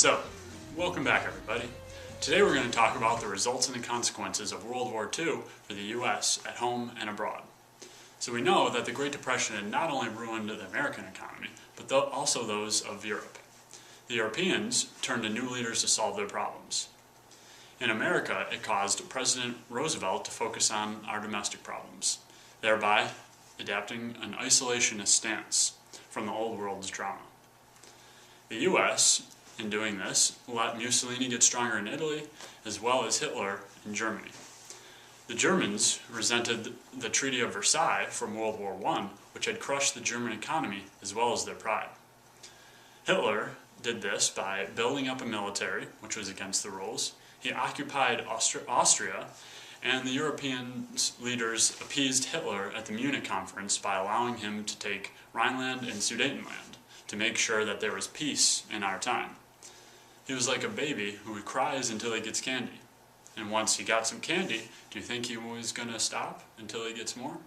So, welcome back everybody. Today we're going to talk about the results and the consequences of World War II for the US at home and abroad. So we know that the Great Depression had not only ruined the American economy, but also those of Europe. The Europeans turned to new leaders to solve their problems. In America, it caused President Roosevelt to focus on our domestic problems, thereby adapting an isolationist stance from the old world's drama. The US, in doing this, let Mussolini get stronger in Italy, as well as Hitler in Germany. The Germans resented the Treaty of Versailles from World War I, which had crushed the German economy as well as their pride. Hitler did this by building up a military, which was against the rules. He occupied Austria, and the European leaders appeased Hitler at the Munich conference by allowing him to take Rhineland and Sudetenland to make sure that there was peace in our time. He was like a baby who cries until he gets candy. And once he got some candy, do you think he was going to stop until he gets more?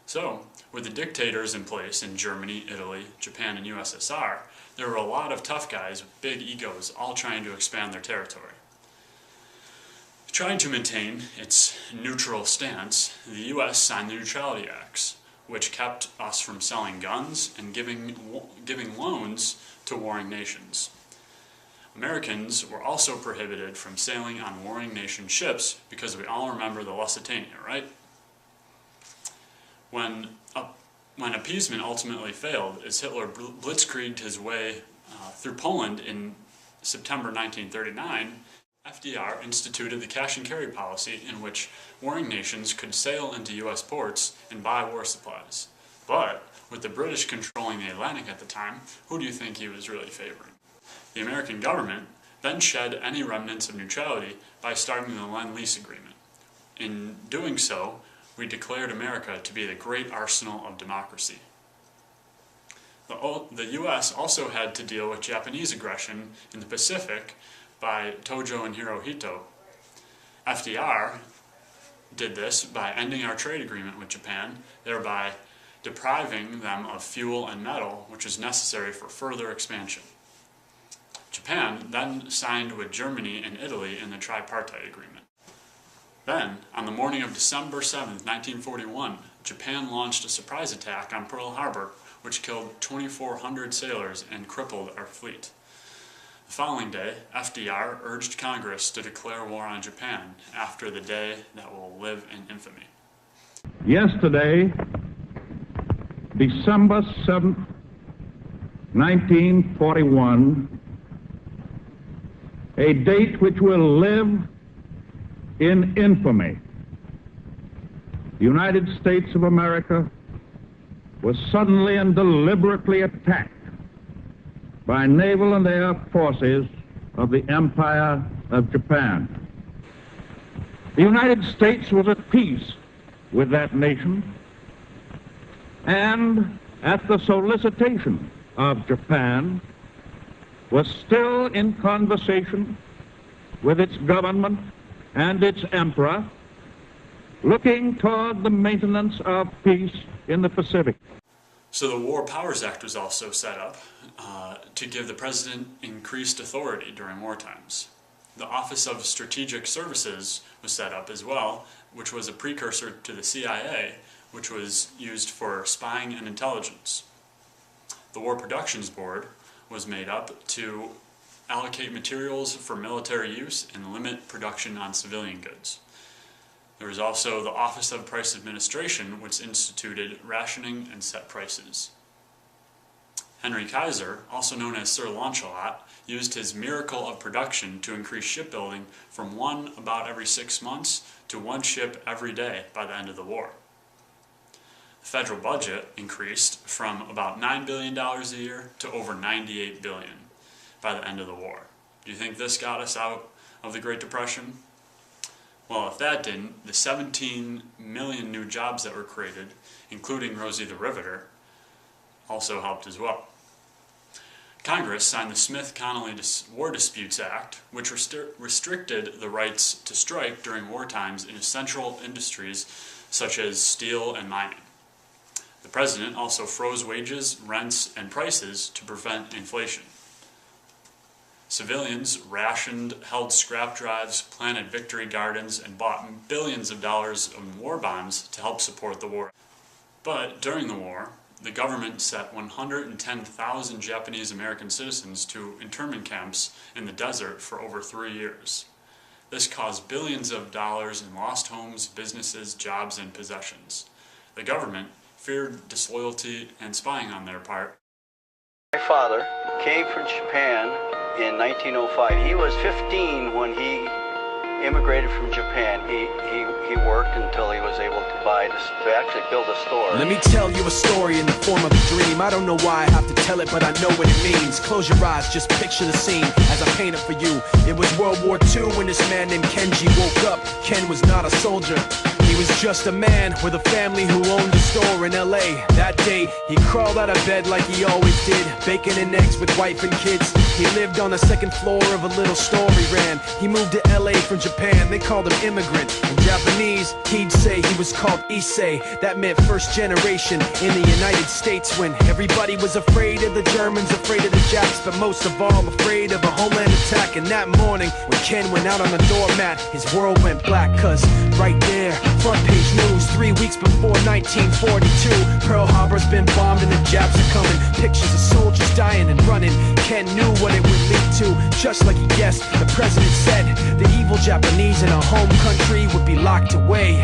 So, with the dictators in place in Germany, Italy, Japan, and USSR, there were a lot of tough guys with big egos all trying to expand their territory. Trying to maintain its neutral stance, the US signed the Neutrality Acts, which kept us from selling guns and giving loans to warring nations. Americans were also prohibited from sailing on warring nation ships because we all remember the Lusitania, right? When appeasement ultimately failed, as Hitler blitzkrieged his way through Poland in September 1939, FDR instituted the cash and carry policy in which warring nations could sail into US ports and buy war supplies. But with the British controlling the Atlantic at the time, who do you think he was really favoring? The American government then shed any remnants of neutrality by starting the Lend-Lease Agreement. In doing so, we declared America to be the great arsenal of democracy. The US also had to deal with Japanese aggression in the Pacific by Tojo and Hirohito. FDR did this by ending our trade agreement with Japan, thereby depriving them of fuel and metal, which was necessary for further expansion. Japan then signed with Germany and Italy in the Tripartite Agreement. Then, on the morning of December 7, 1941, Japan launched a surprise attack on Pearl Harbor, which killed 2,400 sailors and crippled our fleet. The following day, FDR urged Congress to declare war on Japan after the day that will live in infamy. Yesterday, December 7th, 1941, a date which will live in infamy. The United States of America was suddenly and deliberately attacked by naval and air forces of the Empire of Japan. The United States was at peace with that nation, and at the solicitation of Japan, was still in conversation with its government and its emperor, looking toward the maintenance of peace in the Pacific. So the War Powers Act was also set up to give the president increased authority during war times. The Office of Strategic Services was set up as well, which was a precursor to the CIA, which was used for spying and intelligence. The War Productions Board was made up to allocate materials for military use and limit production on civilian goods. There was also the Office of Price Administration, which instituted rationing and set prices. Henry Kaiser, also known as Sir Launcelot, used his miracle of production to increase shipbuilding from one about every 6 months to one ship every day by the end of the war. The federal budget increased from about $9 billion a year to over $98 billion by the end of the war. Do you think this got us out of the Great Depression? Well, if that didn't, the 17 million new jobs that were created, including Rosie the Riveter, also helped as well. Congress signed the Smith-Connolly War Disputes Act, which restricted the rights to strike during war times in essential industries such as steel and mining. The president also froze wages, rents, and prices to prevent inflation. Civilians rationed, held scrap drives, planted victory gardens, and bought billions of dollars in war bonds to help support the war. But during the war, the government sent 110,000 Japanese American citizens to internment camps in the desert for over 3 years. This caused billions of dollars in lost homes, businesses, jobs, and possessions. The government feared disloyalty and spying on their part. My father came from Japan in 1905. He was 15 when he immigrated from Japan. He worked until he was able to actually build a store. Let me tell you a story in the form of a dream. I don't know why I have to tell it, but I know what it means. Close your eyes, just picture the scene as I paint it for you. It was World War II when this man named Kenji woke up. Ken was not a soldier. He was just a man with a family who owned a store in LA. That day, he crawled out of bed like he always did, bacon and eggs with wife and kids. He lived on the second floor of a little store he ran. He moved to LA from Japan, they called him immigrant. In Japanese, he'd say he was called Issei. That meant first generation in the United States, when everybody was afraid of the Germans, afraid of the Japs, but most of all afraid of a homeland attack. And that morning, when Ken went out on the doormat, his world went black, cause right there, front page news, 3 weeks before 1942, Pearl Harbor's been bombed and the Japs are coming. Pictures of soldiers dying and running. Ken knew what it would lead to, just like he guessed. The president said the evil Japanese in our home country would be locked away.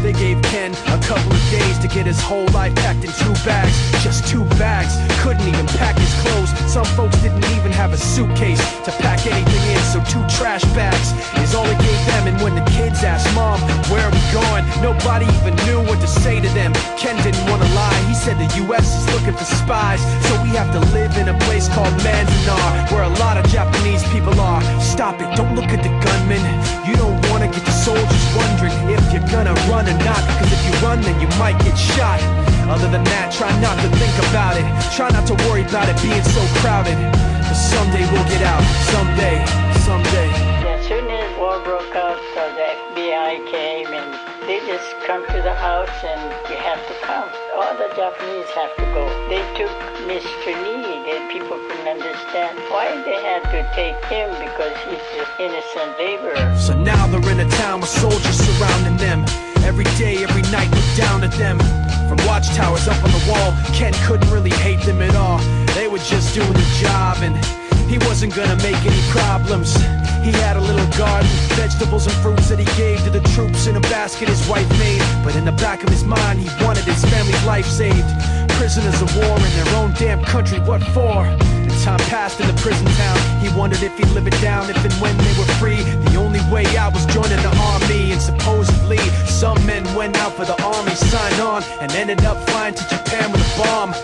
They gave Ken a couple of days to get his whole life packed in 2 bags. Just 2 bags, couldn't even pack his clothes. Some folks didn't even have a suitcase to pack anything in, so 2 trash bags is all he gave them. And when the kids asked Mom, where are we going? Nobody even knew what to say to them. Ken didn't want to lie, he said the US is looking for spies, so we have to live in a place called Manzanar, where a lot of Japanese people are. Stop it, don't look at the gunmen. You don't want to get the soldiers wondering if you're gonna run or not, cause if you run then you might get shot. Other than that, try not to think about it. Try not to worry about it being so crowded, cause someday we'll get out. Someday, someday. As soon as war broke out, the FBI came and they just come to the house and you have to come. All the Japanese have to go. They took Mr. Lee, and people couldn't understand why they had to take him, because he's just innocent laborer. So now they're in a town with soldiers surrounding them. Every day, every night, look down at them. From watchtowers up on the wall, Ken couldn't really hate them at all. They were just doing the job, and he wasn't gonna make any problems. He had a little garden, vegetables and fruits that he gave to the troops in a basket his wife made. But in the back of his mind, he wanted his family's life saved. Prisoners of war in their own damn country, what for? As time passed in the prison town, he wondered if he'd live it down if and when they were free. The only way out was joining the army, and supposedly some men went out for the army, signed on, and ended up flying to Japan with a bomb.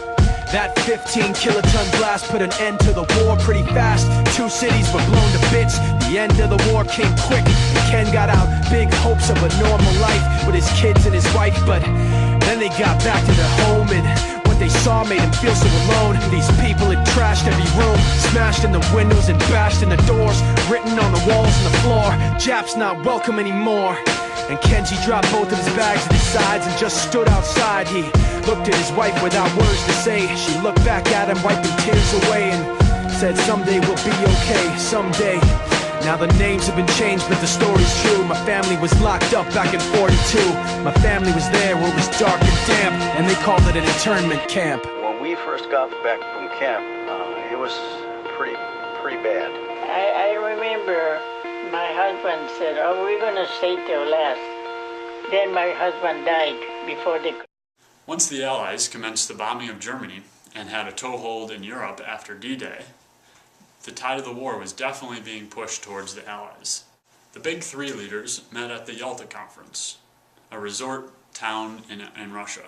That 15-kiloton blast put an end to the war pretty fast. 2 cities were blown to bits. The end of the war came quick, and Ken got out big hopes of a normal life with his kids and his wife. But then they got back to their home, and what they saw made him feel so alone. These people had trashed every room, smashed in the windows and bashed in the doors, written on the walls and the floor, Japs not welcome anymore. And Kenji dropped both of his bags at his sides and just stood outside. He looked at his wife without words to say. She looked back at him, wiping tears away, and said, someday we'll be okay, someday. Now the names have been changed, but the story's true. My family was locked up back in 42. My family was there where it was dark and damp, and they called it an internment camp. When we first got back from camp, it was pretty bad. I remember my husband said, oh, we're going to stay till last. Then my husband died before they... Once the Allies commenced the bombing of Germany and had a toehold in Europe after D-Day, the tide of the war was definitely being pushed towards the Allies. The Big Three leaders met at the Yalta Conference, a resort town in Russia.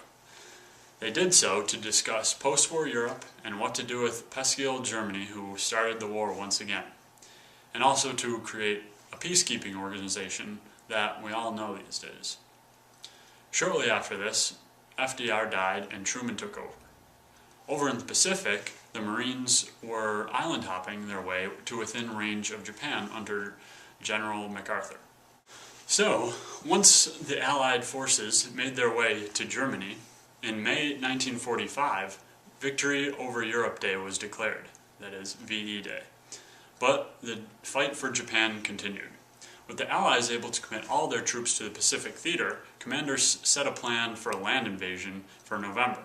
They did so to discuss post-war Europe and what to do with pesky old Germany, who started the war once again, and also to create a peacekeeping organization that we all know these days. Shortly after this, FDR died and Truman took over. Over in the Pacific, the Marines were island hopping their way to within range of Japan under General MacArthur. So, once the Allied forces made their way to Germany, in May 1945, Victory over Europe Day was declared, that is, VE Day. But the fight for Japan continued. With the Allies able to commit all their troops to the Pacific Theater, commanders set a plan for a land invasion for November.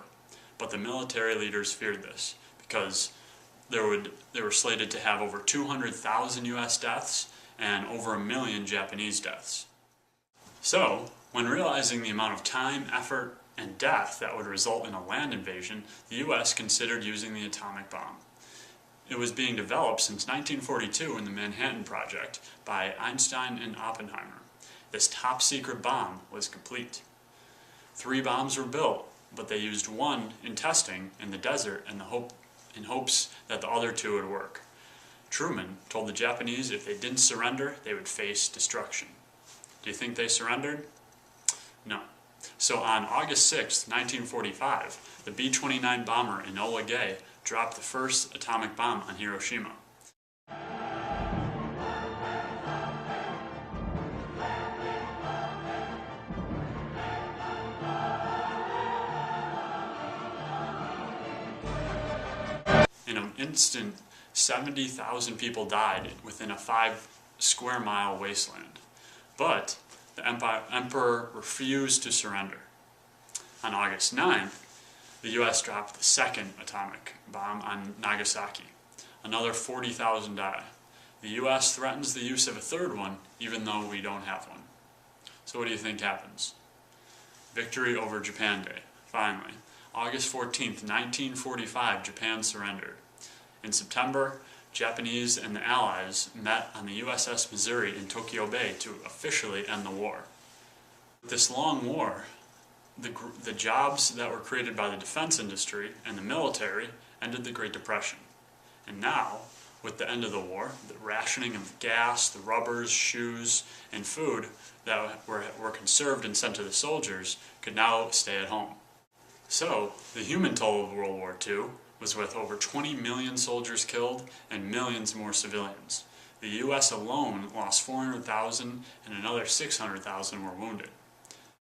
But the military leaders feared this, because they were slated to have over 200,000 US deaths and over 1 million Japanese deaths. So, when realizing the amount of time, effort, and death that would result in a land invasion, the US considered using the atomic bomb. It was being developed since 1942 in the Manhattan Project by Einstein and Oppenheimer. This top-secret bomb was complete. 3 bombs were built, but they used one in testing in the desert in hopes that the other 2 would work. Truman told the Japanese if they didn't surrender, they would face destruction. Do you think they surrendered? No. So on August 6, 1945, the B-29 bomber Enola Gay dropped the first atomic bomb on Hiroshima. In an instant, 70,000 people died within a 5-square-mile wasteland. But the emperor refused to surrender. On August 9th, the US dropped the second atomic bomb on Nagasaki. Another 40,000 died. The US threatens the use of a third one, even though we don't have one. So what do you think happens? Victory over Japan Day. Finally, August 14th, 1945, Japan surrendered. In September, Japanese and the Allies met on the USS Missouri in Tokyo Bay to officially end the war. With this long war, the jobs that were created by the defense industry and the military ended the Great Depression. And now, with the end of the war, the rationing of gas, the rubbers, shoes, and food that were conserved and sent to the soldiers could now stay at home. So, the human toll of World War II was with over 20 million soldiers killed and millions more civilians. The US alone lost 400,000 and another 600,000 were wounded.